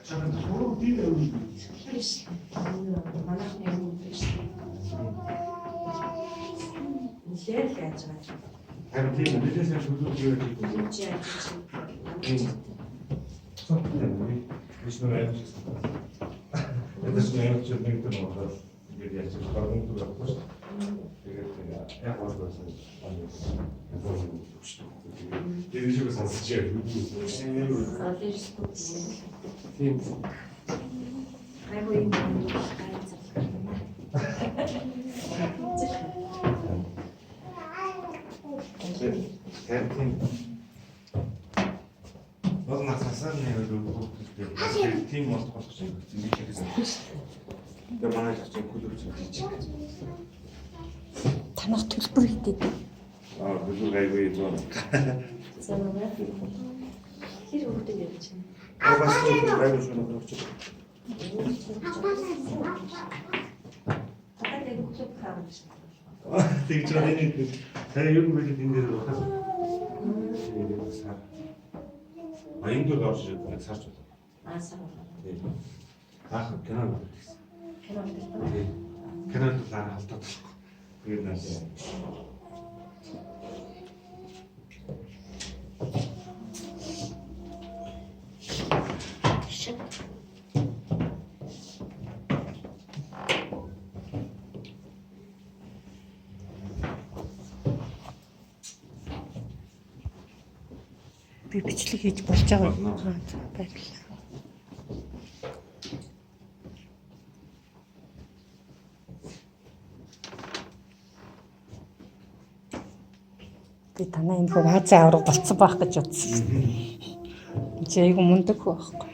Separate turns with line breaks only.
Манайхны юм биш. Нэлээд яаж байгаа.
Харин тийм мэдээсээ төлөвлөж явах юм.
Чи яаж
Биш нэг юм шиг. Эдгээр нэг юм шиг нэг юм байна. Тэгээд яаж ч гарган тур авахгүй шүү. Тэгээд яг гоосон тэгээд шиг сонсож яа. Тийм.
Айгуу юм байна.
Тийм. Бол насасаар нэг өгөхтэй. Тийм болох чинь ингэж хийсэн. Тэгээ манай чинь кулөрч хийж.
Танах төлбөр хийдэг.
Кулөр гайгүй юм.
Санаа. Хэр өгдөг юм чинь.
Бас гайгүй шүү дээ.
Хатаг өгөх хаана шүү.
Тэгж байгаа нэг. Сая юу юм бэ энэ дээр байна. Аянд орж ирээд сарч байна.
Сар.
Тийм. Кино үзсэн.
Кино үзсэн.
Тийм. Кинод лаа халтаад. Тэгээд наа.
Би бичлэг хийж болж байгаа юм. Баярлалаа. Би танаа энэ хөө Азийн авраг болцсон байх гэж бодсон. Чи айгу мундаг байхгүй.